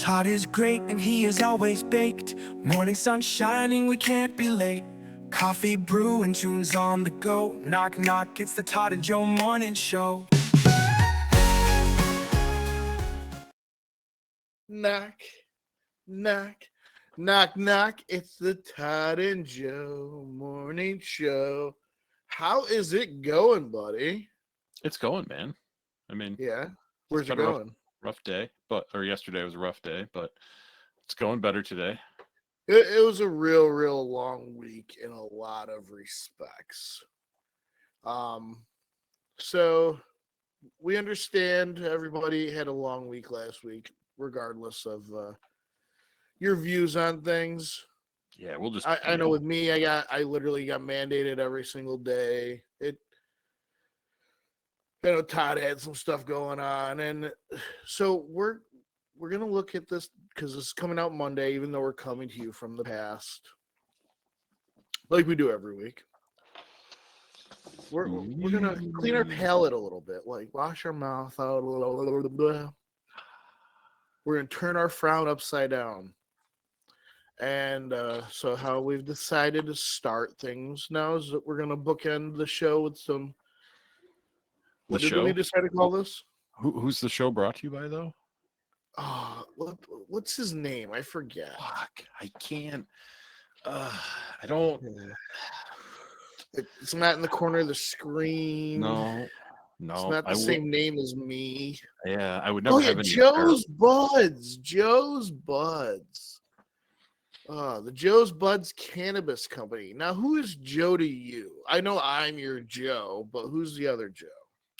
Todd is great and he is always baked. Morning sun shining, we can't be late. Coffee brewing, tunes on the go. Knock knock, it's the Todd and Joe morning show. Knock, knock, knock, knock. It's the Todd and Joe morning show. How is it going, buddy? It's going, man. I mean, Yeah. Where's it been a going? rough day, or yesterday was a rough day, but it's going better today. It was a real long week in a lot of respects. So we understand everybody had a long week last week, regardless of your views on things. Yeah, we'll just. I know with me, I literally got mandated every single day. Todd had some stuff going on, and so we're gonna look at this because it's coming out Monday, even though we're coming to you from the past, like we do every week. We're gonna clean our palate a little bit, like wash our mouth out a little bit. We're gonna turn our frown upside down. And so how we've decided to start things now is that we're gonna bookend the show with some. What did we decide to call this? Who's the show brought to you by, though? What's his name? I forget. Fuck, I can't. I don't. It's not in the corner of the screen. No. It's not the same name as me. Yeah, I would never have any. Joe's Buds. Joe's Buds. The Joe's Buds Cannabis Company. Now, who is Joe to you? I know I'm your Joe, but who's the other Joe?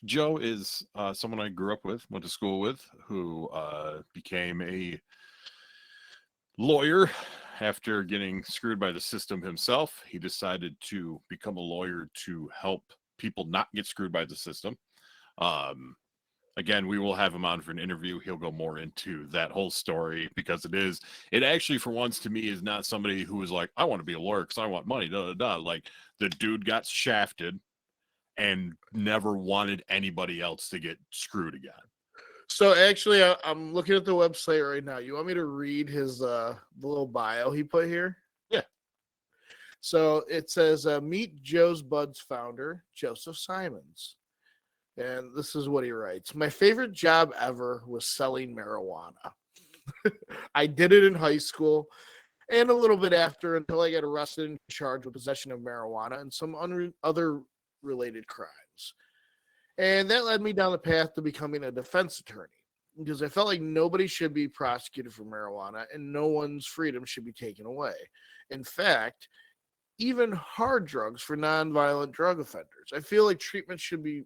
Joe is someone I grew up with, went to school with, who became a lawyer after getting screwed by the system himself. He decided to become a lawyer to help people not get screwed by the system. Again, we will have him on for an interview. He'll go more into that whole story because it actually, for once, to me, is not somebody who is like, I want to be a lawyer because I want money, Like, the dude got shafted and never wanted anybody else to get screwed again. So actually, I'm looking at the website right now. You want me to read his little bio he put here? Yeah. So it says, meet Joe's Buds founder, Joseph Simons. And this is what he writes. My favorite job ever was selling marijuana. I did it in high school and a little bit after until I got arrested and charged with possession of marijuana and some other related crimes. And that led me down the path to becoming a defense attorney because I felt like nobody should be prosecuted for marijuana and no one's freedom should be taken away. In fact, even hard drugs for nonviolent drug offenders. I feel like treatment should be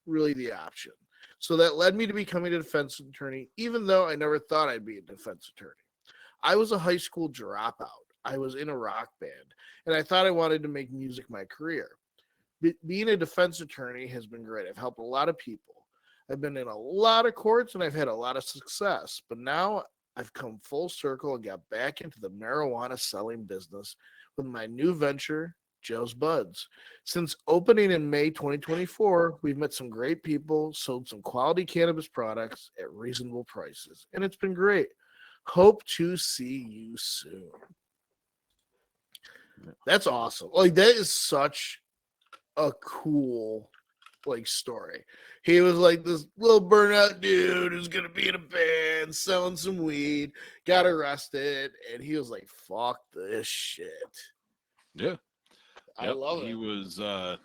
really the option. So that led me to becoming a defense attorney, even though I never thought I'd be a defense attorney. I was a high school dropout. I was in a rock band, and I thought I wanted to make music my career. Being a defense attorney has been great. I've helped a lot of people. I've been in a lot of courts, and I've had a lot of success. But now I've come full circle and got back into the marijuana selling business with my new venture, Joe's Buds. Since opening in May 2024, we've met some great people, sold some quality cannabis products at reasonable prices, and it's been great. Hope to see you soon. That's awesome. Like, that is such a cool story. He was like this little burnout dude who's gonna be in a band selling some weed, got arrested, and he was like, fuck this shit. Yeah. I love it. He was and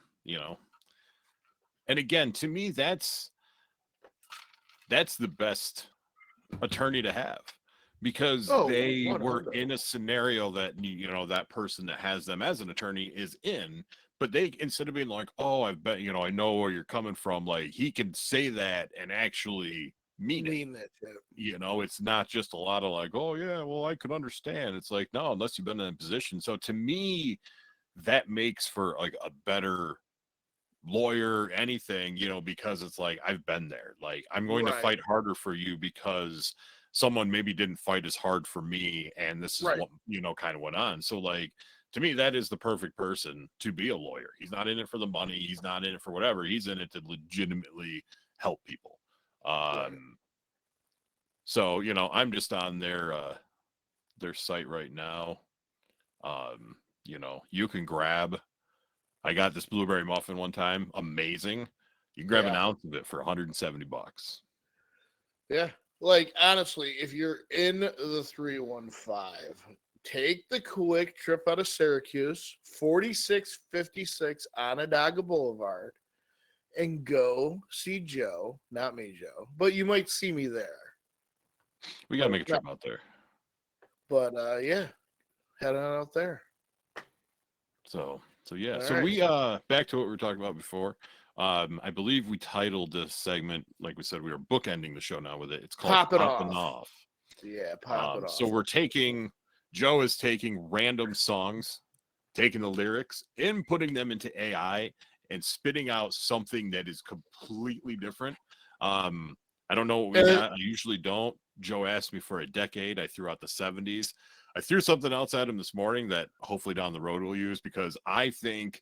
again, to me, that's the best attorney to have because they 100. were in a scenario that that person that has them as an attorney is in, but they, instead of being like, oh, I bet I know where you're coming from, like, he can say that and actually mean it. That too. It's not just a lot of like, oh yeah, well, I could understand. It's like, no, unless you've been in a position. So to me, that makes for like a better lawyer, anything, because it's like, I've been there. Like, I'm going to fight harder for you because someone maybe didn't fight as hard for me, and this is what kind of went on. So like, to me, that is the perfect person to be a lawyer. He's not in it for the money, he's not in it for whatever, he's in it to legitimately help people. So, you know, I'm just on their site right now. You know, you can grab. I got this blueberry muffin one time, amazing. You can grab an Yeah. ounce of it for $170. Yeah. Like, honestly, if you're in the 315, take the quick trip out of Syracuse, 4656 Onondaga Boulevard, and go see Joe. Not me, Joe, but you might see me there. We gotta make a trip out there. But yeah, head on out there. So yeah. All So right. we back to what we were talking about before. I believe we titled this segment, like we said, we were bookending the show now with it. It's called Poppin' Poppin' Off. Off. Yeah, pop it off. So we're taking, Joe is taking random songs, taking the lyrics, inputting them into AI, and spitting out something that is completely different. I don't know what we got. I usually don't. Joe asked me for a decade. I threw out the 70s. I threw something else at him this morning that hopefully down the road we'll use, because I think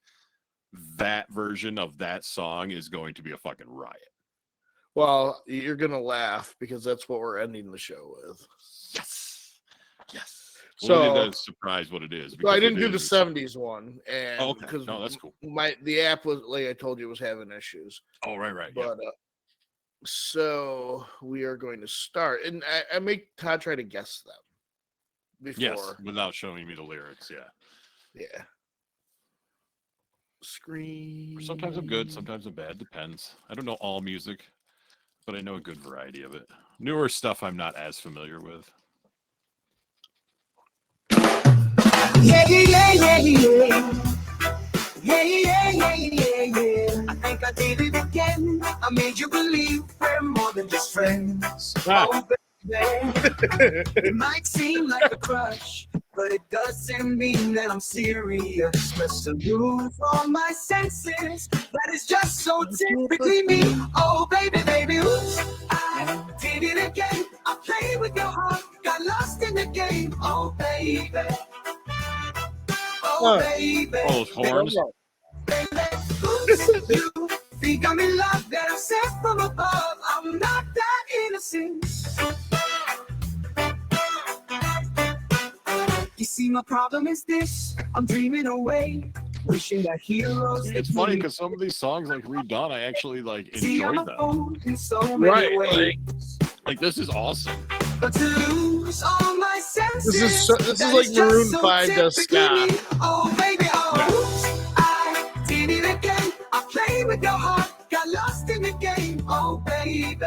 that version of that song is going to be a fucking riot. Well, you're gonna laugh because that's what we're ending the show with. Yes. So We'll leave that surprise what it is. So I because didn't it do the is- 70s one, and Oh, okay. because No, that's cool. the app was, like I told you, was having issues. Oh, right. But so we are going to start, and I make Todd try to guess them before. Yes, without showing me the lyrics. Yeah. Screen. Sometimes I'm good, sometimes I'm bad. Depends. I don't know all music, but I know a good variety of it. Newer stuff I'm not as familiar with. Yeah. I think I did it again. I made you believe we're more than just friends. Oh, baby. It might seem like a crush, but it doesn't mean that I'm serious. Must have lose all my senses. That is just so typically me. Oh, baby, oops. I did it again. I played with your heart, got lost in the game. Oh, baby. Oh, baby. Oh, those horns. Baby, oops, you think I'm in love, that I'm sent from above. I'm not that innocent. You see, my problem is this: I'm dreaming away, wishing that heroes. It's funny because some of these songs, like redone, I actually like See, I'm enjoy a them. fool in so many ways. Like this is awesome. But to lose all my senses. This is that like just Maroon so 5 does typically ska. me. Oh, baby, oops, I did it again. I played with your heart, got lost in the game. Oh, baby.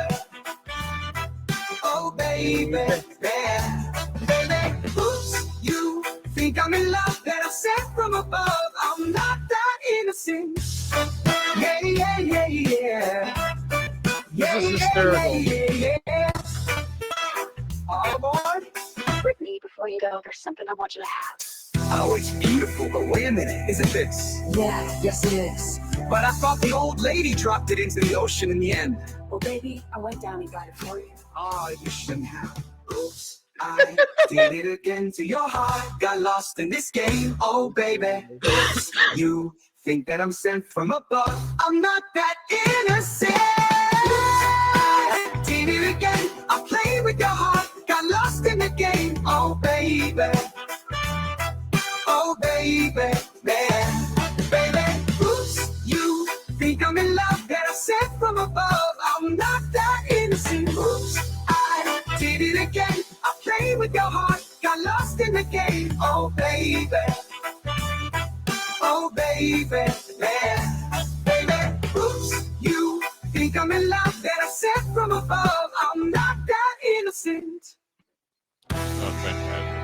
Oh, baby. Yeah. Baby, oops, you think I'm in love, that I'm sent from above. I'm not that innocent. Yeah. This is hysterical. Yeah. Oh, boy. Brittany, before you go, there's something I want you to have. Oh, it's beautiful, but wait a minute, isn't this? Yeah, yes it is. But I thought the old lady dropped it into the ocean in the end. Well, baby, I went down and got it for you. Oh, you shouldn't have. Oops, I did it again to your heart. Got lost in this game, oh baby. Oops, you think that I'm sent from above. I'm not that innocent. I did it again. I played with your heart. Got lost in the game, oh baby. Oh baby, man, baby, oops, you think I'm in love, that I'm sent from above. I'm not that innocent. Oops, I did it again. I played with your heart, got lost in the game. Oh baby, man, baby, oops, you think I'm in love, that I'm sent from above. I'm not that innocent. Oh, fantastic.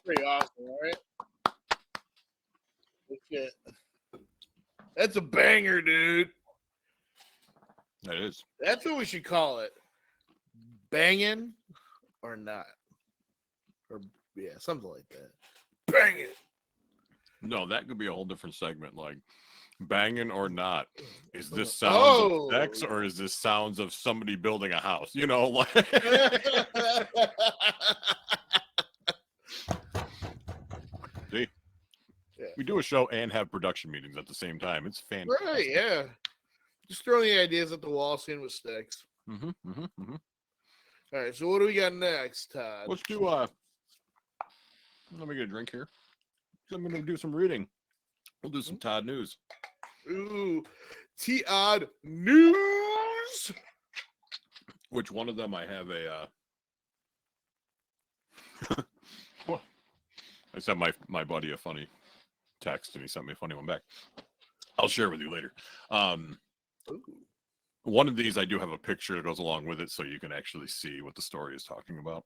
Pretty awesome, right? Okay. That's a banger, dude. That is. That's what we should call it. Banging or not. Or yeah, something like that. Banging. No, that could be a whole different segment. Like banging or not. Is this sounds Oh. of sex or is this sounds of somebody building a house? You know, like see, Yeah. we do a show and have production meetings at the same time. It's fantastic. Right, yeah. Just throwing the ideas at the wall, seeing what sticks. Mm-hmm. All right, so what do we got next, Todd? Let's do let me get a drink here. I'm gonna do some reading. We'll do some Todd news. Ooh, Todd news. Which one of them I have a I sent my buddy a funny text and he sent me a funny one back. I'll share with you later. One of these I do have a picture that goes along with it so you can actually see what the story is talking about.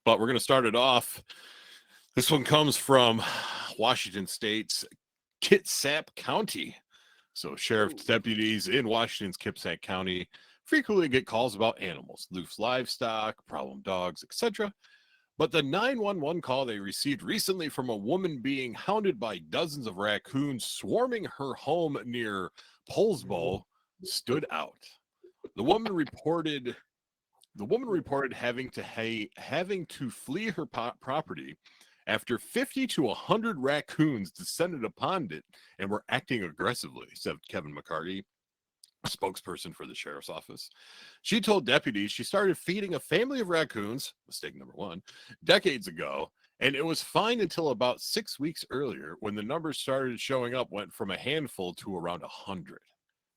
But we're going to start it off. This one comes from Washington State's Kitsap County. So sheriff's deputies in Washington's Kitsap County frequently get calls about animals, loose livestock, problem dogs, etc. But the 911 call they received recently from a woman being hounded by dozens of raccoons swarming her home near Polsbo stood out. The woman reported having to flee her property after 50 to 100 raccoons descended upon it and were acting aggressively, said Kevin McCarty, a spokesperson for the sheriff's office. She told deputies she started feeding a family of raccoons, mistake number one, decades ago, and it was fine until about 6 weeks earlier when the numbers started showing up, went from a handful to around 100.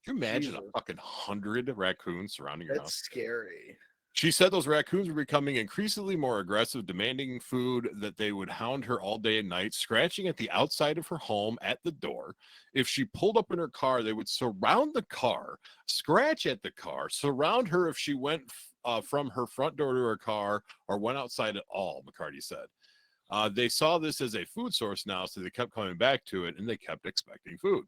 Can you imagine a fucking 100 raccoons surrounding your house? That's scary. She said those raccoons were becoming increasingly more aggressive, demanding food, that they would hound her all day and night, scratching at the outside of her home at the door. If she pulled up in her car, they would surround the car, scratch at the car, surround her if she went from her front door to her car or went outside at all, McCarty said. They saw this as a food source now, so they kept coming back to it, and they kept expecting food.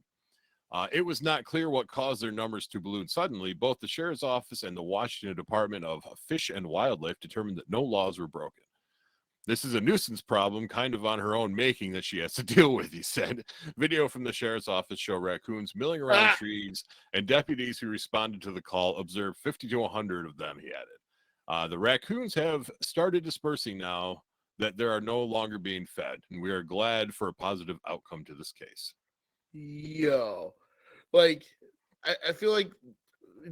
It was not clear what caused their numbers to balloon suddenly. Both the sheriff's office and the Washington Department of Fish and Wildlife determined that no laws were broken. This is a nuisance problem kind of on her own making that she has to deal with, he said. Video from the sheriff's office show raccoons milling around trees, and deputies who responded to the call observed 50 to 100 of them, he added. The raccoons have started dispersing now that they are no longer being fed, and we are glad for a positive outcome to this case. Yo, like, I feel like,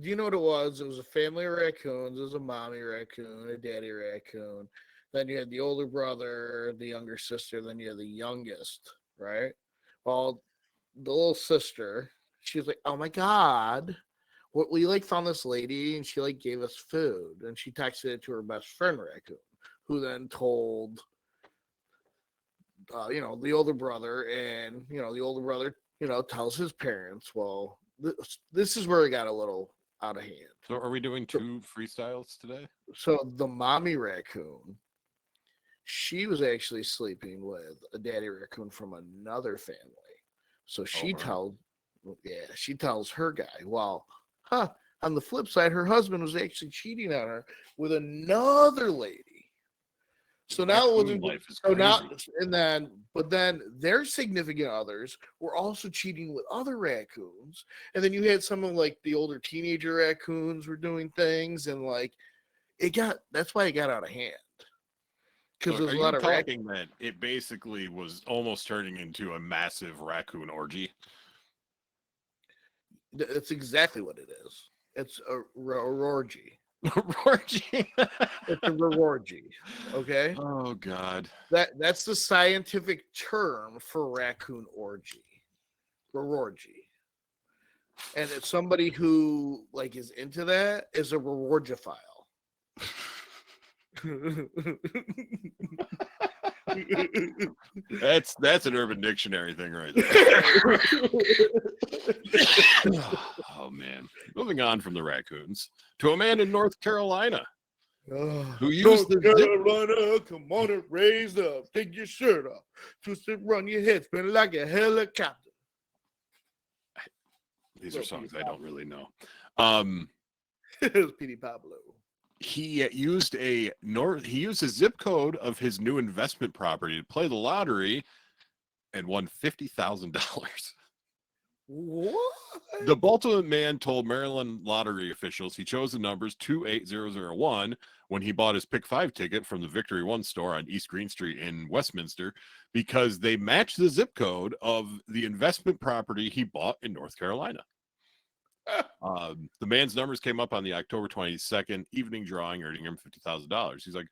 do you know what it was? It was a family of raccoons. It was a mommy raccoon, a daddy raccoon. Then you had the older brother, the younger sister. Then you had the youngest, right? Well, the little sister, she was like, "Oh my god, we like found this lady, and she like gave us food." And she texted it to her best friend raccoon, who then told, the older brother, and the older brother, tells his parents. Well, this is where it got a little out of hand. So are we doing two freestyles today? So the mommy raccoon, she was actually sleeping with a daddy raccoon from another family. So she tells her guy, well, on the flip side, her husband was actually cheating on her with another lady. So now it wasn't life is so now, crazy. but then their significant others were also cheating with other raccoons, and then you had some of like the older teenager raccoons were doing things, and like that's why it got out of hand. Because So there's a lot of talking that it basically was almost turning into a massive raccoon orgy. That's exactly what it is. It's a orgy. Orgy. It's a orgy. Okay. Oh God. That's the scientific term for raccoon orgy. Orgy. And it's somebody who like is into that is a rewardophile. That's an Urban Dictionary thing right there. Oh man. Moving on from the raccoons to a man in North Carolina who used North Carolina, come on and raise up, take your shirt off, twist it, run your head, spin like a helicopter. These are songs I don't really know. It was Petey Pablo. He used a zip code of his new investment property to play the lottery and won $50,000. What? The Baltimore man told Maryland lottery officials he chose the numbers 28001 when he bought his Pick 5 ticket from the Victory One store on East Green Street in Westminster because they matched the zip code of the investment property he bought in North Carolina. The man's numbers came up on the October 22nd evening drawing, earning him $50,000. He's like,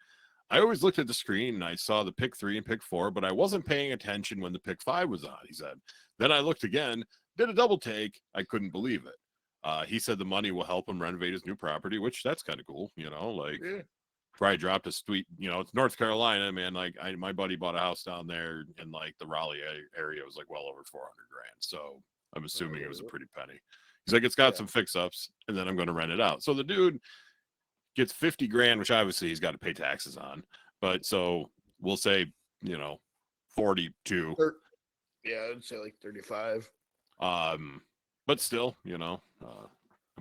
I always looked at the screen and I saw the pick 3 and pick 4, but I wasn't paying attention when the pick 5 was on, he said. Then I looked again, did a double take. I couldn't believe it. He said the money will help him renovate his new property, which that's kind of cool, like probably dropped a sweet, it's North Carolina, man. Like my buddy bought a house down there in like the Raleigh area. It was like well over 400 grand. So I'm assuming it was a pretty penny. He's like, it's got some fix ups and then I'm going to rent it out. So the dude gets 50 grand, which obviously he's got to pay taxes on. But so we'll say, 42. Yeah, I'd say like 35. But still, I'm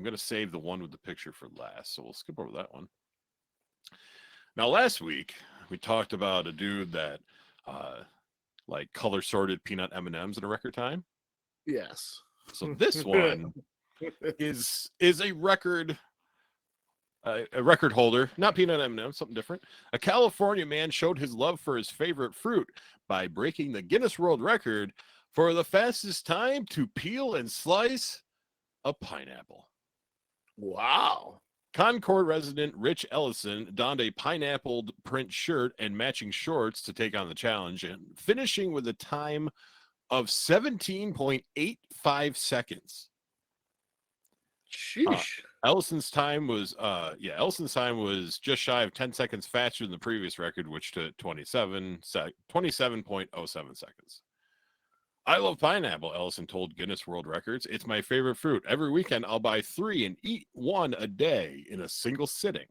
going to save the one with the picture for last. So we'll skip over that one. Now, last week, we talked about a dude that like color sorted peanut M&Ms in a record time. Yes. So this one is a record holder, not peanut M&M, something different. A California man showed his love for his favorite fruit by breaking the Guinness World Record for the fastest time to peel and slice a pineapple. Wow. Concord resident Rich Ellison donned a pineapple print shirt and matching shorts to take on the challenge, and finishing with a time of 17.85 seconds. Sheesh. Ellison's time was just shy of 10 seconds faster than the previous record, which to 27.07 seconds. I love pineapple, Ellison told Guinness World Records. It's my favorite fruit. Every weekend, I'll buy 3 and eat 1 a day in a single sitting.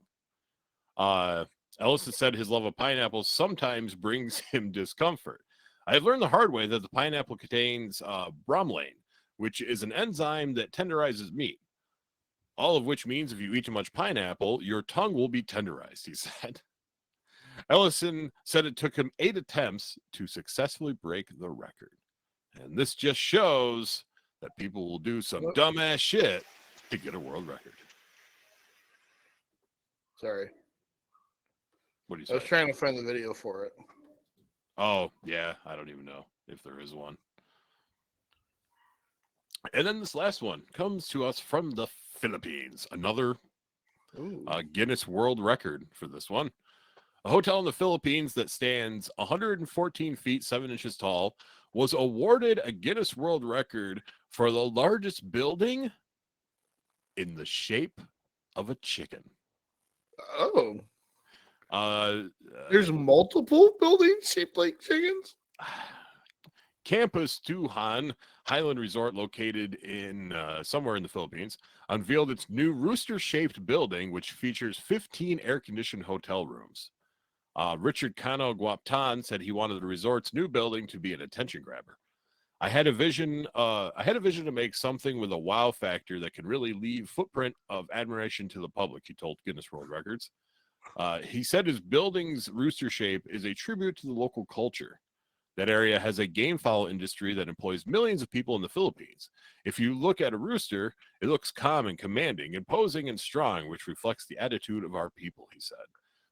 Ellison said his love of pineapples sometimes brings him discomfort. I've learned the hard way that the pineapple contains bromelain, which is an enzyme that tenderizes meat. All of which means if you eat too much pineapple, your tongue will be tenderized, he said. Ellison said it took him 8 attempts to successfully break the record. And this just shows that people will do some dumbass shit to get a world record. Sorry. What do you I say? was trying to find the video for it. Oh, yeah. I don't even know if there is one. And then this last one comes to us from the Philippines. Another Guinness World Record for this one. A hotel in the Philippines that stands 114 feet, 7 inches tall was awarded a Guinness World Record for the largest building in the shape of a chicken. Oh. There's multiple buildings shaped like chickens? Campus Tuhan Highland Resort, located in somewhere in the Philippines, unveiled its new rooster-shaped building, which features 15 air-conditioned hotel rooms. Richard Cano Guaptan said he wanted the resort's new building to be an attention grabber. I had a vision to make something with a wow factor that could really leave footprint of admiration to the public, he told Guinness World Records. He said his building's rooster shape is a tribute to the local culture. That area has a game fowl industry that employs millions of people in the Philippines. If you look at a rooster, it looks calm and commanding, imposing and strong, which reflects the attitude of our people, he said.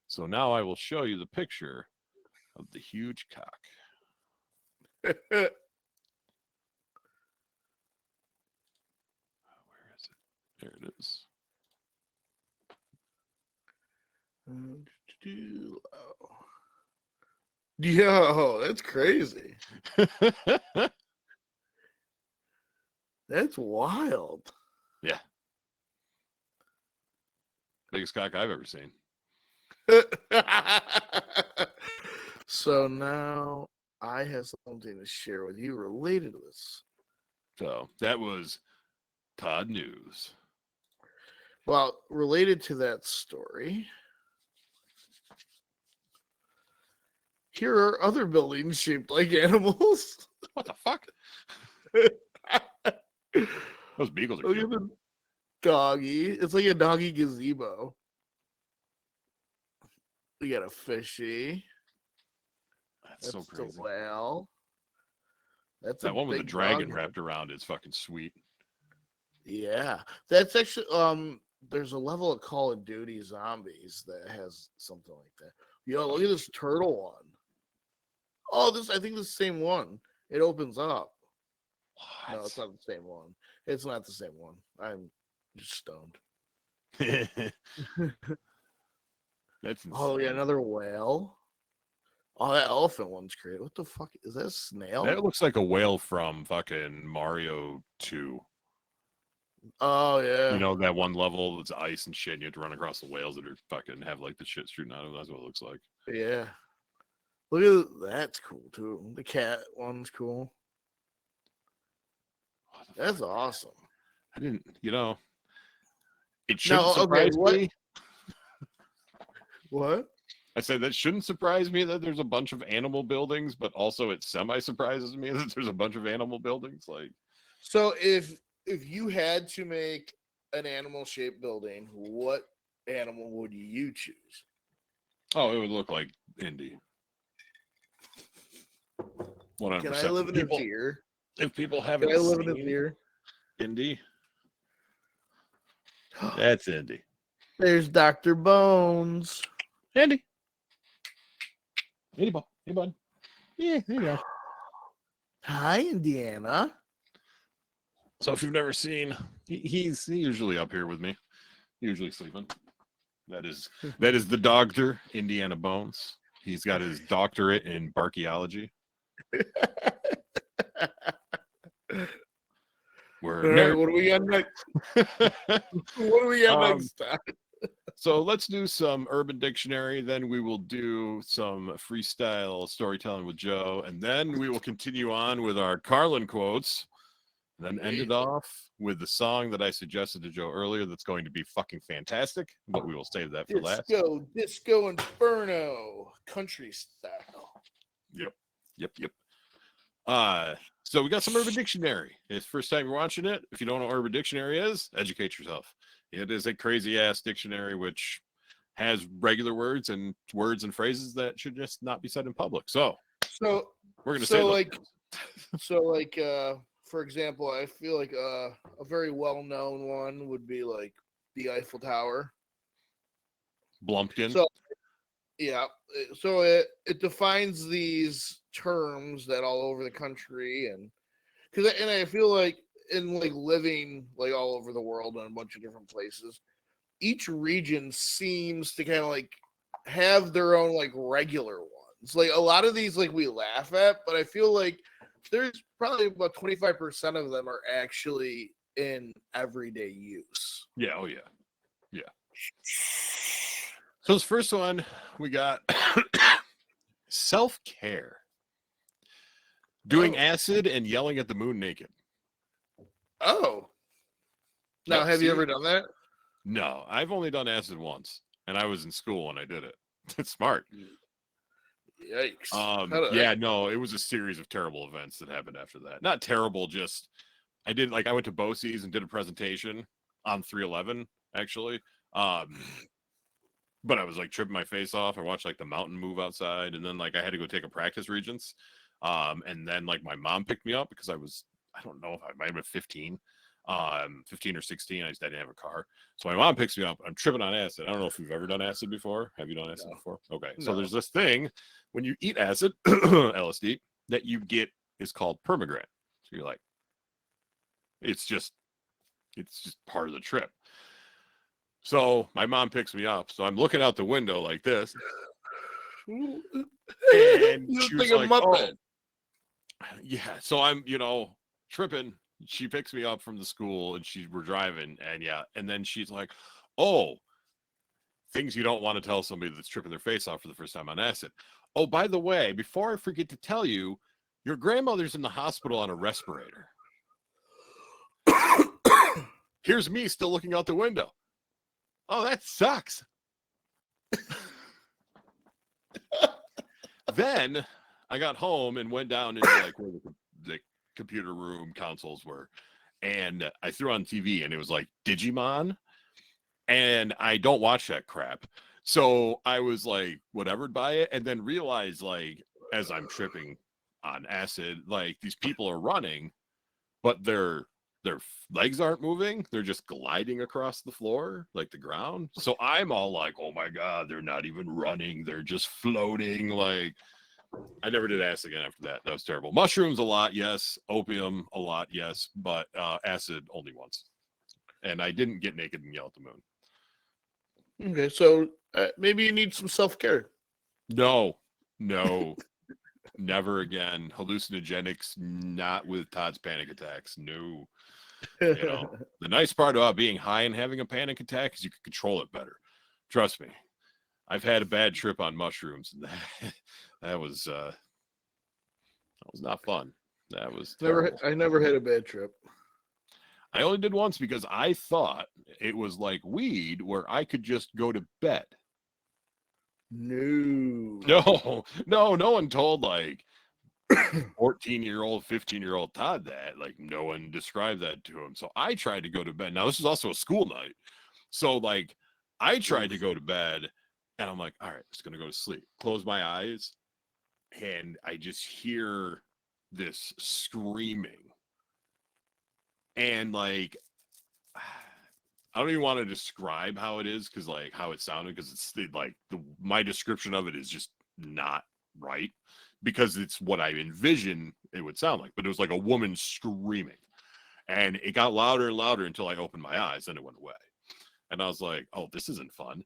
So now I will show you the picture of the huge cock. Where is it? There it is. Yo, that's crazy. That's wild. Yeah. Biggest cock I've ever seen. So now I have something to share with you related to this. So that was Todd News. Well, related to that story, here are other buildings shaped like animals. What the fuck? Those beagles are Look at the doggy. It's like a doggy gazebo. We got a fishy. That's so crazy. The whale. That's that one with the dragon dog. wrapped around is fucking sweet. Yeah, that's actually there's a level of Call of Duty Zombies that has something like that. Yo, look at this turtle one. Oh, I think this is the same one. It opens up. What? No, it's not the same one. It's not the same one. I'm Just stoned. That's insane. Oh yeah, another whale. Oh, that elephant one's great. What the fuck is that? A snail? That looks like a whale from fucking Mario 2. Oh yeah. You know that one level that's ice and shit, and you have to run across the whales that are fucking have like the shit shooting out of them. That's what it looks like. Yeah. Look at that's cool too. The cat one's cool. That's awesome. I didn't, it shouldn't surprise me. What? I said that shouldn't surprise me that there's a bunch of animal buildings, but also it semi-surprises me that there's a bunch of animal buildings. Like, so if you had to make an animal-shaped building, what animal would you choose? oh, it would look like Indy. 100%. Can I live in a deer? If people haven't Can I live in a seen deer? Indy, that's Indy. There's Dr. Bones. Indy. Hey, bud. Yeah, there you go. Hi, Indiana. So if you've never seen, he's usually up here with me, usually sleeping. That is the doctor, Indiana Bones. He's got his doctorate in barkeology. All right, what do we got next? What do we got next time? So let's do some Urban Dictionary. Then we will do some freestyle storytelling with Joe. And then we will continue on with our Carlin quotes. Then end it off with the song that I suggested to Joe earlier that's going to be fucking fantastic. But we will save that for last. Disco Inferno. Country style. Yep. So we got some Urban Dictionary. It's the first time you're watching it. If you don't know what Urban Dictionary is, educate yourself. It is a crazy ass dictionary which has regular words and phrases that should just not be said in public. So we're gonna say for example, I feel like a very well-known one would be like the Eiffel Tower. Blumpkin. So yeah, so it defines these terms that all over the country, and I feel like in like living like all over the world in a bunch of different places, each region seems to kind of like have their own like regular ones. Like a lot of these like we laugh at, but I feel like there's probably about 25% of them are actually in everyday use. Yeah, oh yeah. So this first one we got self-care. Doing acid and yelling at the moon naked. Oh. Now, have you ever done that? No, I've only done acid once, and I was in school when I did it. It's smart. Yikes. Yeah, no, it was a series of terrible events that happened after that. Not terrible, just I went to BOCES and did a presentation on 311, actually. But I was like tripping my face off. I watched like the mountain move outside, and then like I had to go take a practice regents. And then like my mom picked me up because I don't know if I might have been 15 or 16. I didn't have a car. So my mom picks me up. I'm tripping on acid. I don't know if you've ever done acid before. Have you done acid before? Okay. No. So there's this thing when you eat acid, LSD, that you get is called permagran. So you're like, it's just part of the trip. So my mom picks me up. So I'm looking out the window like this. And she was like, oh. Yeah. So I'm, tripping. She picks me up from the school and we're driving. And then she's like, oh, things you don't want to tell somebody that's tripping their face off for the first time on acid. Oh, by the way, before I forget to tell you, your grandmother's in the hospital on a respirator. Here's me still looking out the window. Oh, that sucks. Then I got home and went down into like where the computer room consoles were, and I threw on TV and it was like Digimon, and I don't watch that crap. So I was like whatevered by it, and then realized like as I'm tripping on acid, like these people are running, but their legs aren't moving. They're just gliding across the floor, like the ground. So I'm all like, oh my God, they're not even running. They're just floating. Like I never did acid again after that. That was terrible. Mushrooms a lot, yes. Opium a lot, yes. But acid only once. and I didn't get naked and yell at the moon. Okay, so maybe you need some self-care. No, never again. Hallucinogenics, not with Todd's panic attacks. No. The nice part about being high and having a panic attack is you can control it better. Trust me. I've had a bad trip on mushrooms. And that was not fun. That was terrible. I never had a bad trip. I only did once because I thought it was like weed where I could just go to bed. No. No one told like 14-year-old, 15-year-old Todd that. Like no one described that to him. So I tried to go to bed. Now this is also a school night. So like I tried to go to bed and I'm like, all right, just gonna go to sleep. Close my eyes and I just hear this screaming. And like I don't even want to describe how it is because like how it sounded because it's like my description of it is just not right because it's what I envision it would sound like. But it was like a woman screaming, and it got louder and louder until I opened my eyes, and it went away. And I was like, "Oh, this isn't fun."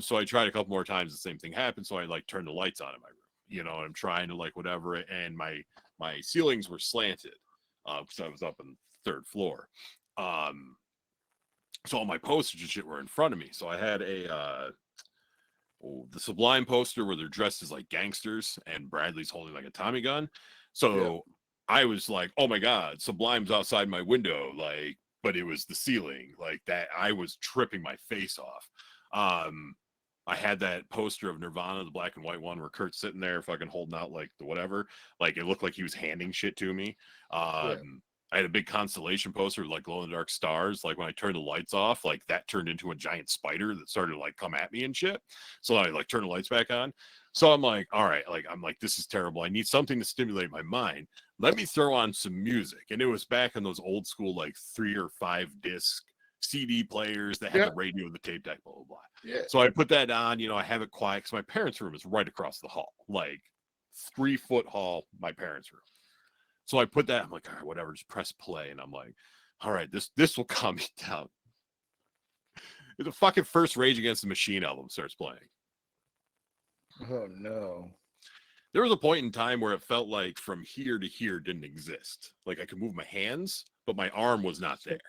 So I tried a couple more times. The same thing happened. So I like turned the lights on in my room, and I'm trying to like whatever. And my ceilings were slanted because I was up on the 3rd floor. So all my posters and shit were in front of me. So I had the Sublime poster where they're dressed as like gangsters and Bradley's holding like a Tommy gun. So I was like, oh my God, Sublime's outside my window. Like, but it was the ceiling like that. I was tripping my face off. I had that poster of Nirvana, the black and white one where Kurt's sitting there fucking holding out like the whatever. Like it looked like he was handing shit to me. I had a big constellation poster with like glow in the dark stars. Like when I turned the lights off, like that turned into a giant spider that started to like come at me and shit. So I like turned the lights back on. So I'm like, all right, like I'm like, this is terrible. I need something to stimulate my mind. Let me throw on some music. And it was back in those old school like 3 or 5 disc CD players that had the radio, the tape deck, blah, blah, blah. Yeah. So I put that on, I have it quiet because my parents' room is right across the hall, like 3-foot hall, my parents' room. So I put that, I'm like, all right, whatever, just press play. And I'm like, all right, this will calm me down. The fucking first Rage Against the Machine album starts playing. Oh, no. There was a point in time where it felt like from here to here didn't exist. Like I could move my hands, but my arm was not there.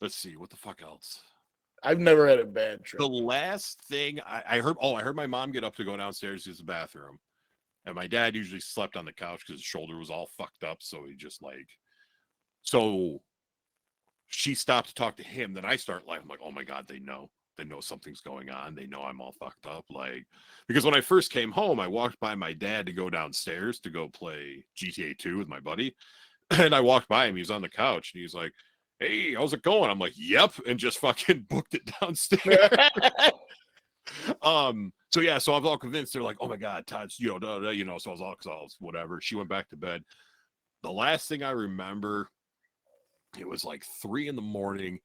Let's see, what the fuck else? I've never had a bad trip. The last thing I heard my mom get up to go downstairs to use the bathroom. And my dad usually slept on the couch because his shoulder was all fucked up. So he just so she stopped to talk to him. Then I start laughing. I'm like, oh my God, they know something's going on. They know I'm all fucked up. Like, because when I first came home, I walked by my dad to go downstairs to go play GTA 2 with my buddy. And I walked by him. He was on the couch and he's like, hey, how's it going? I'm like, yep. And just fucking booked it downstairs. So yeah, so I was all convinced. They're like, oh my God, Todd's, so I was all, whatever. She went back to bed. The last thing I remember, it was like 3 a.m.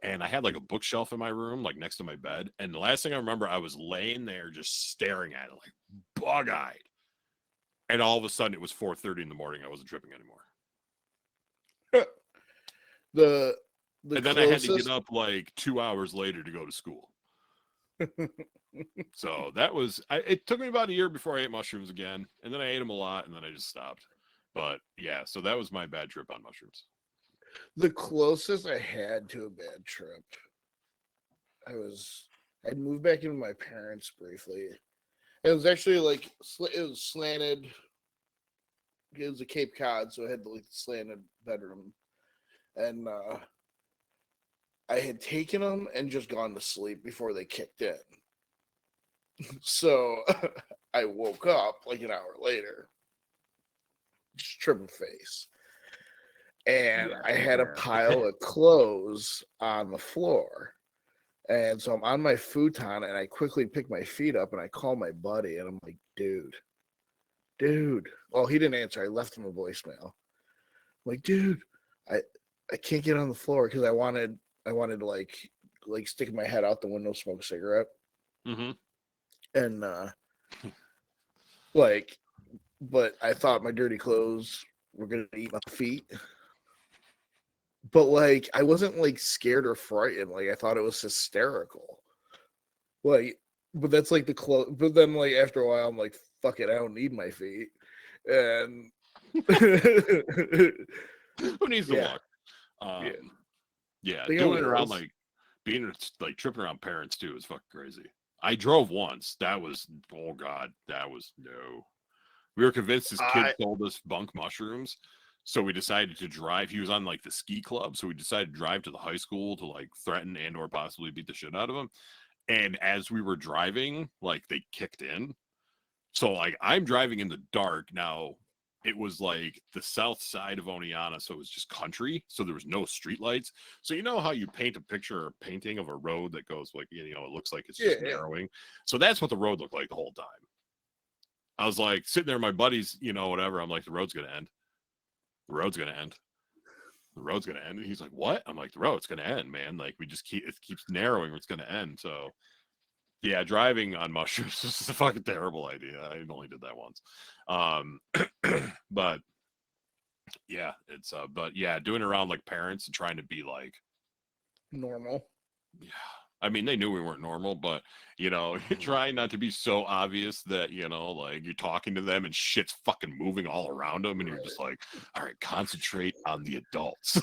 and I had like a bookshelf in my room, like next to my bed. And the last thing I remember, I was laying there just staring at it, like bug-eyed. And all of a sudden it was 4:30 in the morning. I wasn't tripping anymore. And then I had to get up like 2 hours later to go to school. So that was, it took me about a year before I ate mushrooms again. And then I ate them a lot and then I just stopped. But yeah, so that was my bad trip on mushrooms. The closest I had to a bad trip, I'd moved back in with my parents briefly. It was actually like, it was slanted. It was a Cape Cod, so it had the slanted bedroom. And I had taken them and just gone to sleep before they kicked in. So I woke up like an hour later, just tripping face. And I had a pile of clothes on the floor. And so I'm on my futon and I quickly pick my feet up and I call my buddy and I'm like, dude. Well, he didn't answer. I left him a voicemail. I'm like, dude, I can't get on the floor because I wanted to like stick my head out the window, smoke a cigarette. Mm-hmm. And but I thought my dirty clothes were gonna eat my feet. but like I wasn't like scared or frightened. Like I thought it was hysterical. Like, but that's like the close. But then like after a while, I'm like, fuck it, I don't need my feet. And Who needs to Yeah. walk? Yeah. Yeah, They doing only it around was- like being like tripping around parents too is fucking crazy. I drove once. That was, oh god, that was no. We were convinced this kid sold us bunk mushrooms, so we decided to drive. He was on like the ski club, so we decided to drive to the high school to like threaten and or possibly beat the shit out of him. And as we were driving, like they kicked in. So like I'm driving in the dark now. It was like the south side of Oneonta, so it was just country, so there was no street lights. So you know how you paint a picture or painting of a road that goes like, you know, it looks like it's just narrowing. So that's what the road looked like the whole time. I was like sitting there, my buddies, you know, whatever. I'm like, the road's gonna end. The road's gonna end. The road's gonna end. And he's like, what? I'm like, the road's gonna end, man. Like we just it keeps narrowing, it's gonna end. So yeah, driving on mushrooms is a fucking terrible idea. I only did that once. But yeah, it's but yeah, doing it around like parents and trying to be like normal. Yeah. I mean, they knew we weren't normal, but you know, trying not to be so obvious that, you know, like you're talking to them and shit's fucking moving all around them, and you're just like, all right, concentrate on the adults.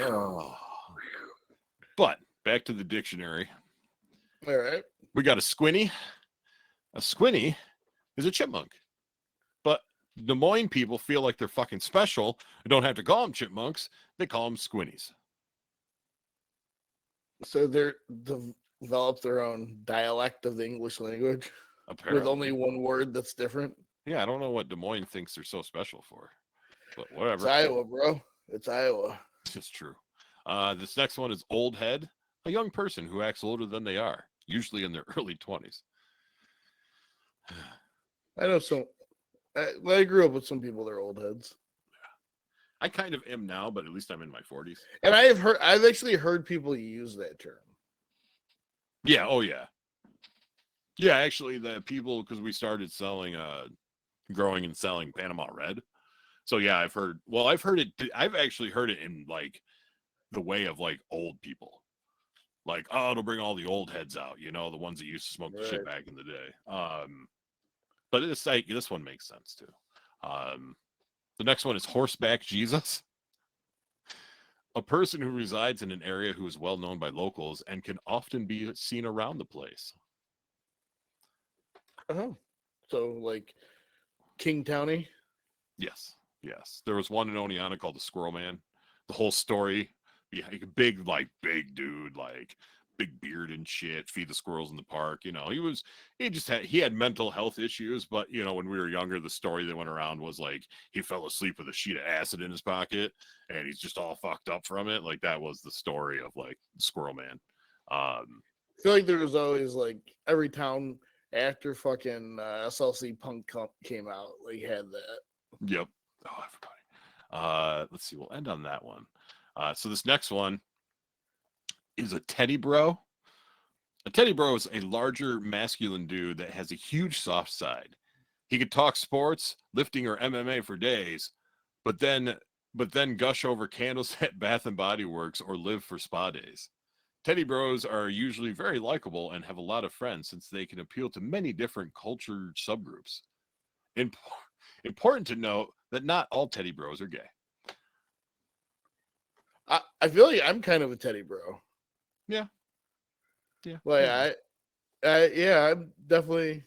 Oh. But back to the dictionary. All right. We got a squinny. A squinny is a chipmunk. But Des Moines people feel like they're fucking special and don't have to call them chipmunks. They call them squinnies. So they're developed their own dialect of the English language Apparently. with only one word that's different. Yeah, I don't know what Des Moines thinks they're so special for, but whatever. It's Iowa, bro. It's Iowa. It's true. This next one is old head, a young person who acts older than they are, usually in their early 20s. I know some. I grew up with some people that are old heads. I kind of am now, but at least I'm in my 40s. And I've actually heard people use that term. Yeah. Oh yeah. Yeah, actually, the people, because we started selling, growing and selling Panama Red. So yeah, I've heard it. I've actually heard it in like the way of like old people, like, oh, it'll bring all the old heads out, you know, the ones that used to smoke the shit back in the day. But it's like this one makes sense too. The next one is horseback Jesus, a person who resides in an area who is well known by locals and can often be seen around the place. Oh, so like King Towny. Yes. There was one in Oneonta called the Squirrel Man. The whole story, like a big dude, like big beard and shit, feed the squirrels in the park. You know, he had mental health issues, but you know, when we were younger, the story that went around was like he fell asleep with a sheet of acid in his pocket and he's just all fucked up from it. Like that was the story of like Squirrel Man. I feel like there was always like every town after fucking SLC Punk came out, like had that. Yep. Oh, everybody. Let's see. We'll end on that one. So this next one is a teddy bro. A teddy bro is a larger masculine dude that has a huge soft side. He could talk sports, lifting, or MMA for days, but then gush over candles at Bath and Body Works or live for spa days. Teddy bros are usually very likable and have a lot of friends since they can appeal to many different culture subgroups. Important to note that not all teddy bros are gay. I feel like I'm kind of a teddy bro. Yeah. Like I'm definitely.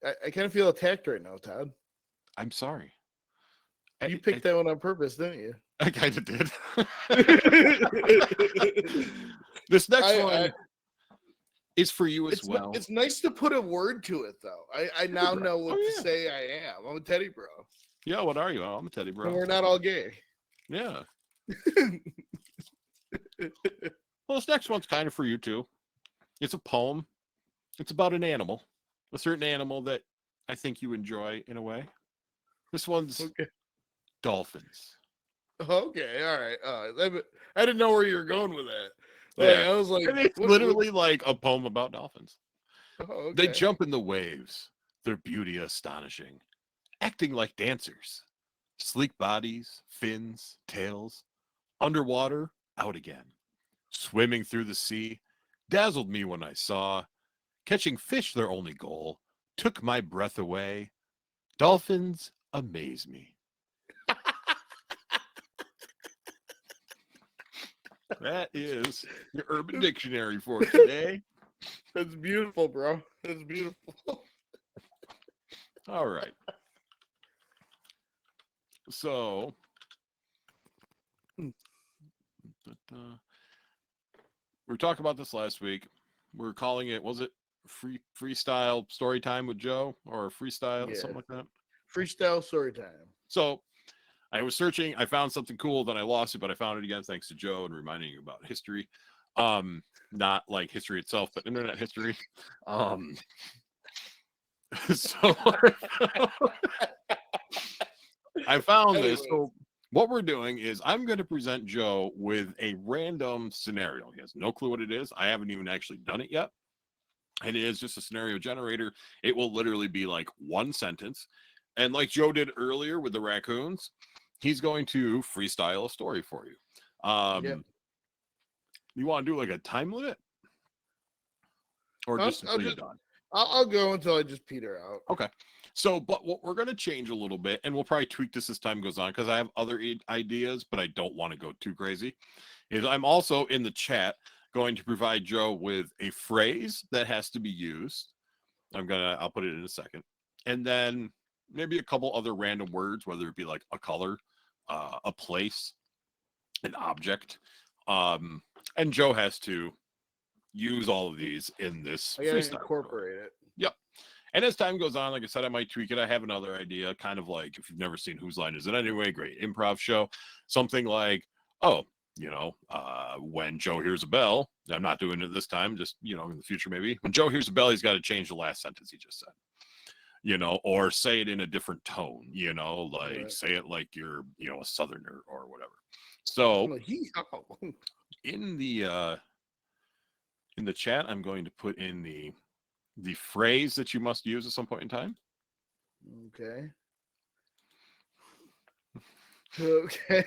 I kind of feel attacked right now, Todd. I'm sorry. You picked that one on purpose, didn't you? I kind of did. This next one is for you as well. It's nice to put a word to it, though. I now know what to say I am. I'm a teddy bro. Yeah, what are you? Oh, I'm a teddy bro. And we're not all gay. Yeah. Well, this next one's kind of for you, too. It's a poem. It's about an animal. A certain animal that I think you enjoy in a way. This one's dolphins. Okay, all right. I didn't know where you were going with that. Like, Yeah. I was like, And it's literally like a poem about dolphins. Oh, okay. They jump in the waves, their beauty astonishing, acting like dancers, Sleek bodies, fins, tails, underwater, out again. Swimming through the sea, dazzled me when I saw. Catching fish their only goal, took my breath away. Dolphins amaze me. That is your Urban Dictionary for today. That's beautiful, bro. That's beautiful. All right. So, we were talking about this last week. We're calling it, was it freestyle story time with Joe or freestyle, something like that? Freestyle story time. So, I was searching. I found something cool. Then I lost it, but I found it again thanks to Joe and reminding you about history. Not like history itself, but internet history. So I found this. So what we're doing is I'm going to present Joe with a random scenario. He has no clue what it is. I haven't even actually done it yet. And it is just a scenario generator. It will literally be like one sentence. And like Joe did earlier with the raccoons, he's going to freestyle a story for you. You want to do like a time limit? Or just until you're done? I'll go until I just peter out. Okay. So, but what we're going to change a little bit, and we'll probably tweak this as time goes on because I have other ideas, but I don't want to go too crazy, is I'm also in the chat going to provide Joe with a phrase that has to be used. I'll put it in a second. And then maybe a couple other random words, whether it be like a color, a place, an object. And Joe has to use all of these in this. I gotta incorporate it. Yep. And as time goes on, like I said, I might tweak it. I have another idea, kind of like if you've never seen Whose Line Is It Anyway, great improv show. Something like, when Joe hears a bell, I'm not doing it this time, just, in the future maybe. When Joe hears a bell, he's got to change the last sentence he just said, or say it in a different tone, like say it like you're, a Southerner or whatever. So in the chat, I'm going to put in the phrase that you must use at some point in time. Okay. Okay.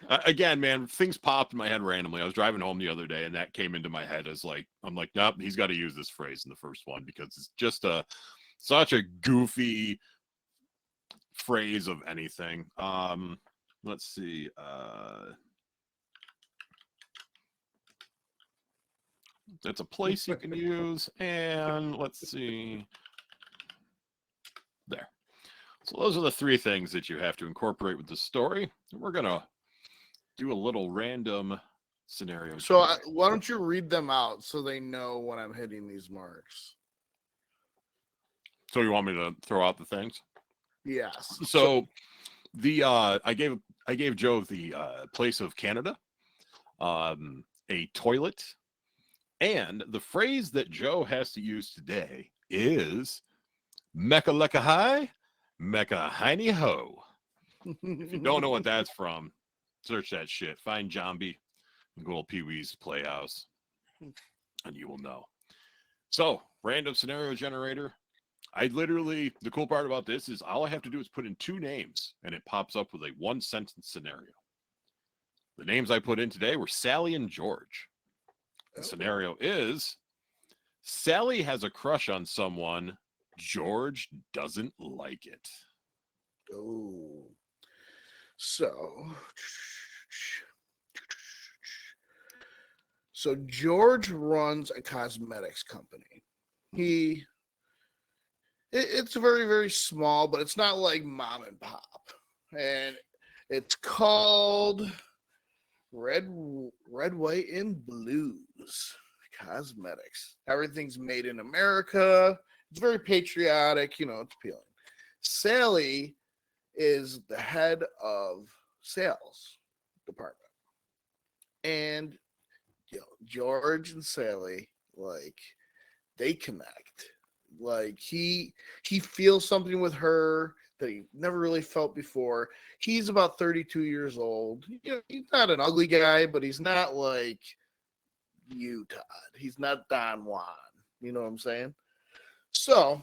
Again, man, things popped in my head randomly. I was driving home the other day, and that came into my head as I'm like, nope, he's got to use this phrase in the first one because it's just such a goofy phrase of anything. Let's see. That's a place you can use, and let's see. There. So those are the three things that you have to incorporate with the story. We're gonna do a little random scenario. So why don't you read them out so they know when I'm hitting these marks? So you want me to throw out the things? Yes. So the I gave Joe the place of Canada, a toilet, and the phrase that Joe has to use today is "Mecca lecca high, Mecca hiney ho." If you don't know what that's from, search that shit. Find Jambi and go to Pee-wee's Playhouse, and you will know. So, random scenario generator. The cool part about this is all I have to do is put in two names, and it pops up with a one-sentence scenario. The names I put in today were Sally and George. The scenario is Sally has a crush on someone. George doesn't like it. Oh. So George runs a cosmetics company. It's very, very small, but it's not like mom and pop. And it's called Red, White, and Blues Cosmetics. Everything's made in America. It's very patriotic, it's appealing. Sally is the head of sales department. And George and Sally, they connect. He feels something with her that he never really felt before. He's about 32 years old. He's not an ugly guy, but he's not like you, Todd. He's not Don Juan. You know what I'm saying? So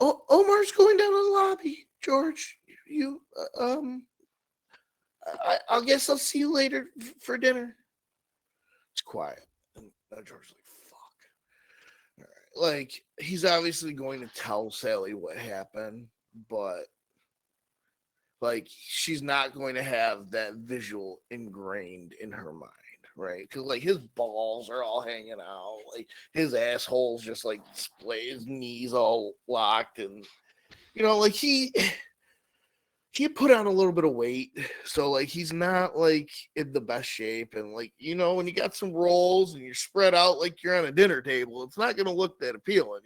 Omar's going down to the lobby, George. I guess I'll see you later for dinner. It's quiet. And George's like, fuck. All right. Like, he's obviously going to tell Sally what happened, but like, she's not going to have that visual ingrained in her mind, right? Because like his balls are all hanging out, like his asshole's just like splayed, his knees all locked, and like he put on a little bit of weight, so like he's not like in the best shape, and like when you got some rolls and you're spread out like you're on a dinner table, it's not gonna look that appealing,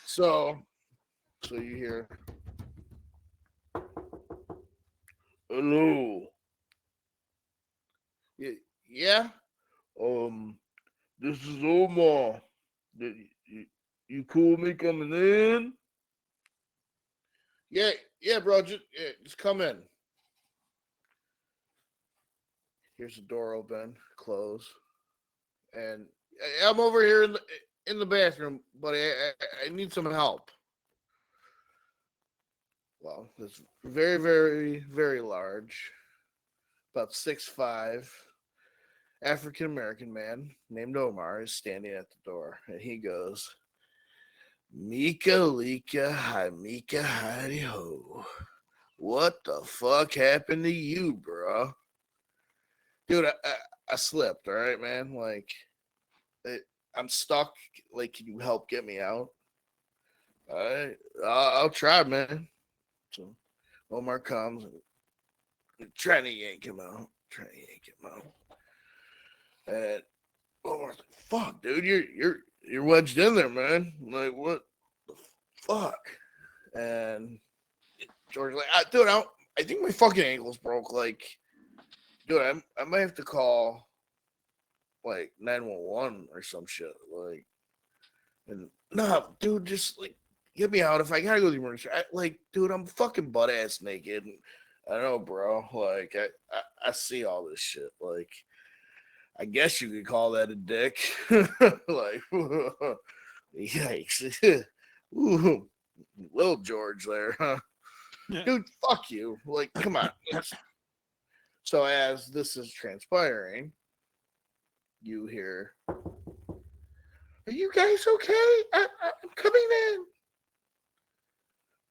So you hear, hello, yeah, this is Omar. You cool with me coming in? Yeah, bro. Just come in. Here's the door open, close, and I'm over here in the bathroom, but I need some help. Well, this very, very, very large, about 6'5", African American man named Omar is standing at the door, and he goes, Mika Lika Hi Mika Hidey Ho. What the fuck happened to you, bro? Dude, I slipped, all right, man? Like, I'm stuck. Like, can you help get me out? All right, I'll try, man. So Omar comes and trying to yank him out. And Omar's like, fuck, dude, you're wedged in there, man. I'm like, what the fuck? And George's like, dude, I think my fucking ankle's broke. Like, dude, I might have to call like 911 or some shit. Like, and no, dude, just like get me out if I gotta go to the emergency. Dude, I'm fucking butt ass naked. And I know, bro. Like, I see all this shit. Like, I guess you could call that a dick. Like, yikes. Ooh, little George there, huh? Yeah. Dude, fuck you. Like, come on. So as this is transpiring, you hear, are you guys okay? I'm coming in.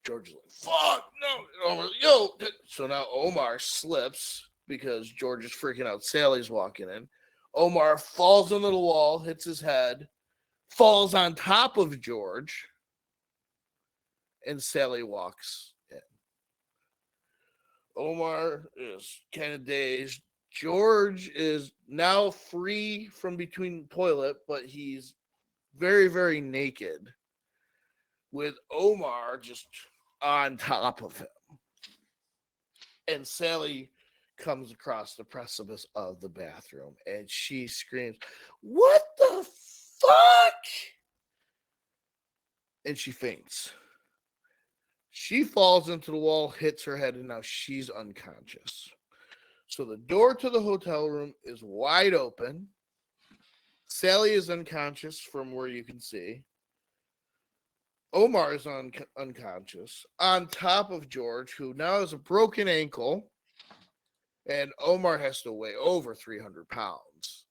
George is like, fuck, no, yo. So now Omar slips because George is freaking out. Sally's walking in. Omar falls into the wall, hits his head, falls on top of George, and Sally walks in. Omar is kind of dazed. George is now free from between the toilet, but he's very, very naked with Omar just on top of him. And Sally comes across the precipice of the bathroom and she screams, what the fuck? And she faints. She falls into the wall, hits her head, and now she's unconscious. So the door to the hotel room is wide open. Sally is unconscious from where you can see. Omar is unconscious on top of George, who now has a broken ankle, and Omar has to weigh over 300 pounds.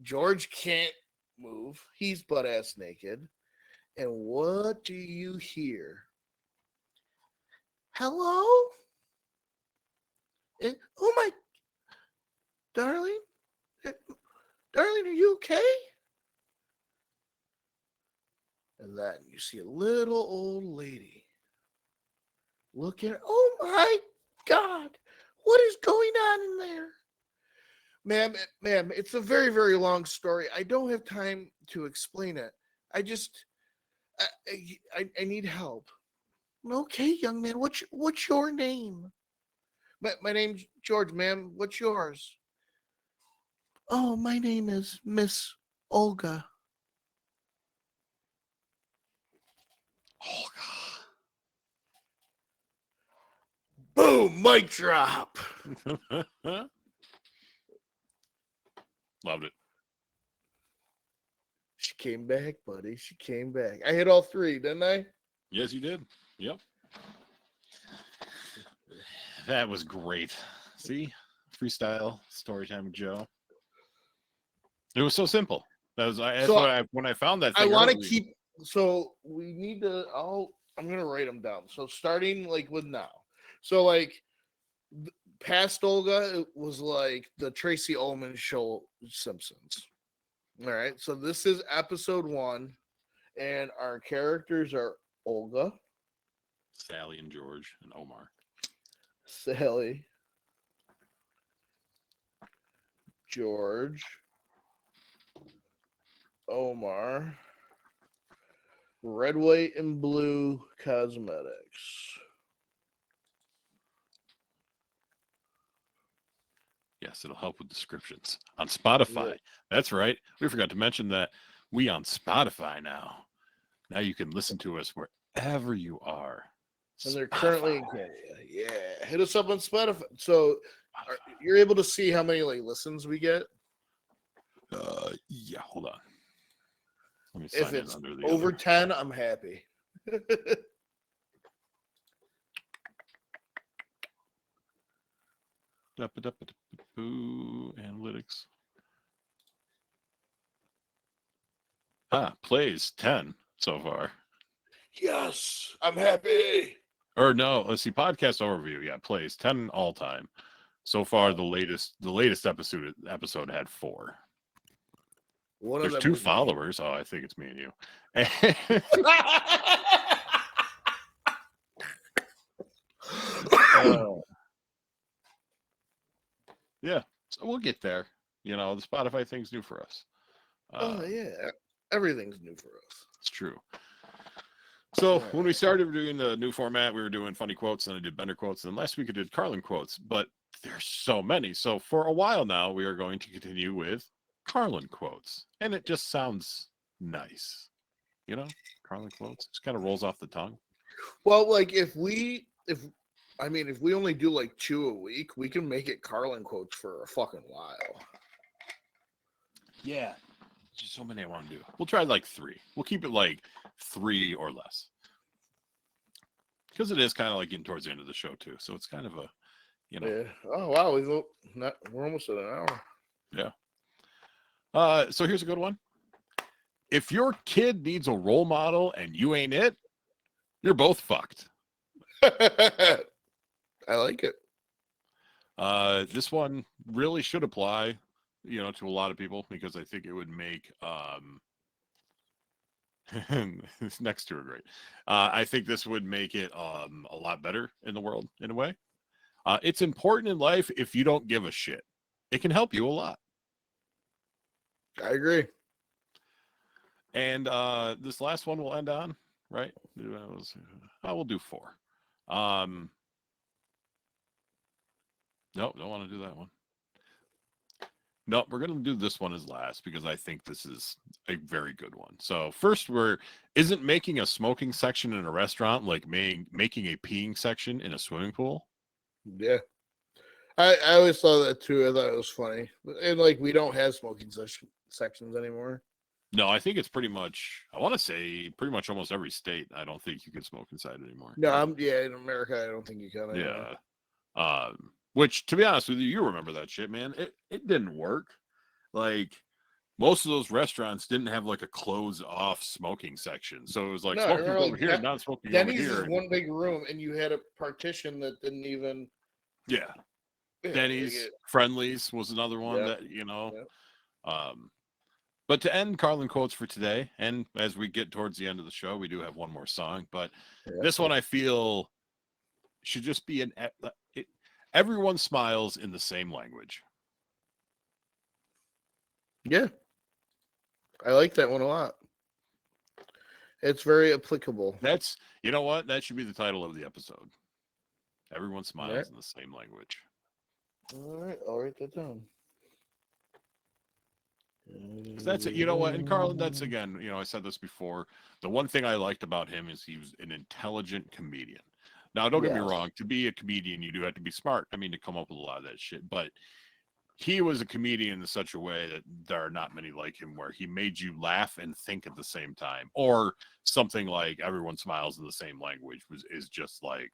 George can't move. He's butt-ass naked. And what do you hear? Hello? Oh, my... Darling? Darling, are you okay? And then you see a little old lady looking. Oh my God, what is going on in there? Ma'am, it's a very, very long story. I don't have time to explain it. I need help. Okay, young man, what's your name? My name's George, ma'am. What's yours? Oh, my name is Miss Olga. Boom, mic drop. Loved it. She came back, buddy. She came back. I hit all three, didn't I? Yes, you did. Yep. That was great. See? Freestyle story time with Joe. It was so simple. That's when I found that thing. I want to early, keep. So we need to. I'm gonna write them down. So starting like with now. So like past Olga, it was like the Tracy Ullman show Simpsons. All right. So this is episode 1, and our characters are Olga, Sally and George and Omar. Sally, George, Omar, red, white, and blue cosmetics. Yes, it'll help with descriptions on Spotify. Yeah. That's right. We forgot to mention that we on Spotify now. Now you can listen to us wherever you are. And they're currently in Canada. Yeah. Hit us up on Spotify. So you're able to see how many like listens we get. Yeah, hold on. Let me If sign in it's under the over other. 10, I'm happy. Analytics. Plays 10 so far. Yes, I'm happy. Or no, let's see. Podcast overview. Yeah, plays 10 all time. So far, the latest episode had 4. One There's of 2 them followers. Oh, I think it's me and you. Yeah, so we'll get there. You know, the Spotify thing's new for us. Yeah, everything's new for us. It's true. So when we started doing the new format, we were doing funny quotes, and I did Bender quotes, and last week I did Carlin quotes, but there's so many. So for a while now, we are going to continue with Carlin quotes, and it just sounds nice. You know, Carlin quotes just kind of rolls off the tongue. Well, like if we only do like 2 a week, we can make it Carlin quotes for a fucking while. Yeah. There's just so many I want to do. We'll try like 3. We'll keep it like 3 or less. Because it is kind of like getting towards the end of the show too. So it's kind of a, you know. Yeah. Oh wow, we're almost at an hour. Yeah. So here's a good one. If your kid needs a role model and you ain't it, you're both fucked. I like it. This one really should apply, you know, to a lot of people, because I think it would make next to are great. I think this would make it a lot better in the world in a way. It's important in life if you don't give a shit. It can help you a lot. I agree. And this last one we'll end on, right? We'll do 4. Nope, don't want to do that one. Nope, we're going to do this one as last because I think this is a very good one. So first, isn't making a smoking section in a restaurant like making a peeing section in a swimming pool? Yeah. I always saw that too. I thought it was funny. And like we don't have smoking sections anymore. No, I think it's pretty much, I want to say pretty much almost every state. I don't think you can smoke inside anymore. No, in America, I don't think you can. Yeah. Which, to be honest with you, you remember that shit, man. It didn't work. Like, most of those restaurants didn't have like a closed off smoking section. So it was like smoking over here, not smoking over Denny's here. is one big room, and you had a partition that didn't even. Yeah. Denny's, Friendly's was another one that, you know. Yep. But to end Carlin quotes for today, and as we get towards the end of the show, we do have one more song, but this one I feel should just be everyone smiles in the same language. Yeah. I like that one a lot. It's very applicable. That's, you know what? That should be the title of the episode. Everyone smiles in the same language. All right, I'll write that down. That's it. You know what? And Carlin, that's again, you know, I said this before. The one thing I liked about him is he was an intelligent comedian. Now, don't get me wrong. To be a comedian, you do have to be smart. I mean, to come up with a lot of that shit. But he was a comedian in such a way that there are not many like him, where he made you laugh and think at the same time, or something like Everyone Smiles in the Same Language is just like,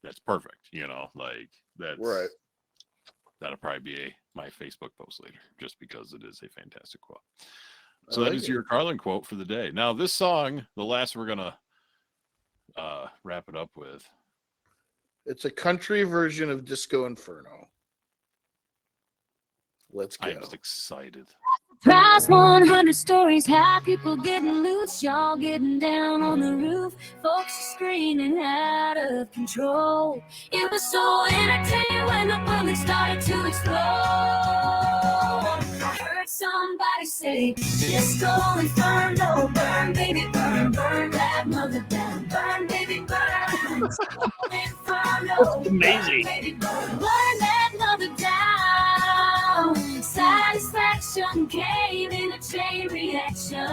that's perfect, like that's Right. That'll probably be my Facebook post later, just because it is a fantastic quote. So like that is it. your Carlin quote for the day. Now this song, the last we're gonna wrap it up with. It's a country version of Disco Inferno. Let's go. I'm just excited. Price 100 stories high, people getting loose, y'all getting down on the roof, folks are screaming out of control. It was so entertaining when the bullets started to explode. I heard somebody say, Disco Inferno, burn baby burn, burn that mother down, burn baby burn. Disco Inferno, amazing. Burn, baby burn that mother down. Satisfaction came in a chain reaction.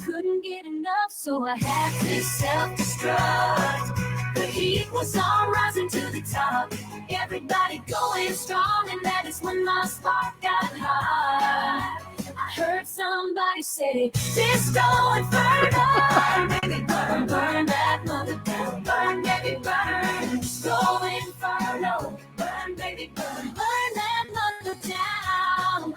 Couldn't get enough, so I had to self-destruct. The heat was all rising to the top. Everybody going strong, and that is when my spark got hot. I heard somebody say, Disco Inferno, burn, baby, burn, burn that mother down, burn, baby, burn. Disco Inferno, burn, baby, burn, burn that mother down.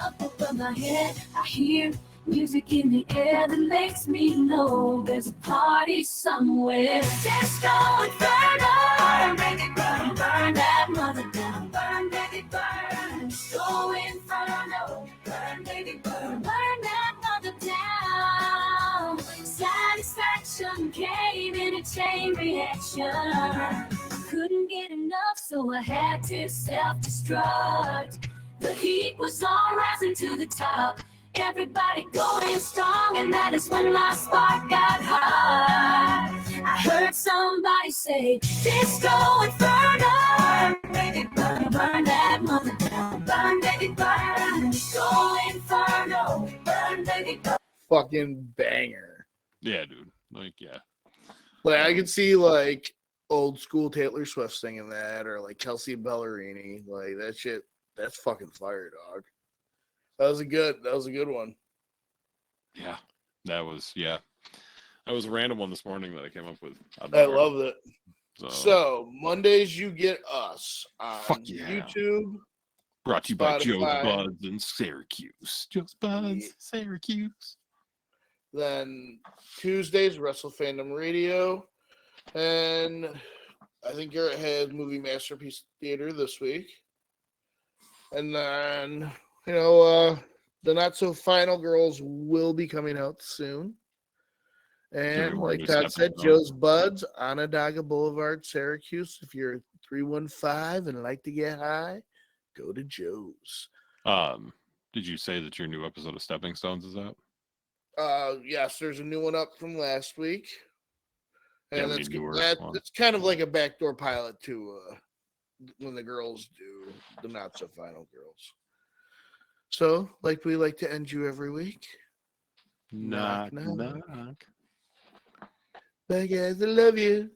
Up above my head, I hear music in the air that makes me know there's a party somewhere. Disco Inferno, burn, baby, burn, burn that mother down, burn, baby, burn. Disco Inferno, burn, baby, burn, burn that mother down. Satisfaction came in a chain reaction. Couldn't get enough, so I had to self-destruct. The heat was all rising to the top. Everybody going strong, and that is when my spark got hot. I heard somebody say, Disco Inferno, burn, baby, burn, burn that mother down, burn, baby, burn. Disco Inferno, burn, baby, burn. Fucking banger. Yeah, dude. Like, yeah. Like I could see like old school Taylor Swift singing that, or like Kelsey Ballerini. Like that shit. That's fucking fire, dog. That was a good one. Yeah. That was a random one this morning that I came up with. I love it. So Mondays you get us on YouTube. Brought to you by Joe's Spotify. Buds in Syracuse. Joe's Buds, Syracuse. Then Tuesdays, Wrestle Fandom Radio. And I think Garrett has Movie Masterpiece Theater this week. And then, the Not So Final Girls will be coming out soon. And like Todd said, Joe's Buds, Onondaga Boulevard, Syracuse. If you're 315 and like to get high, go to Joe's. Did you say that your new episode of Stepping Stones is out? Yes, there's a new one up from last week. And Yeah, it's kind of like a backdoor pilot to when the girls do the Not So Final Girls. So, like we like to end you every week. Knock. Bye, guys. I love you.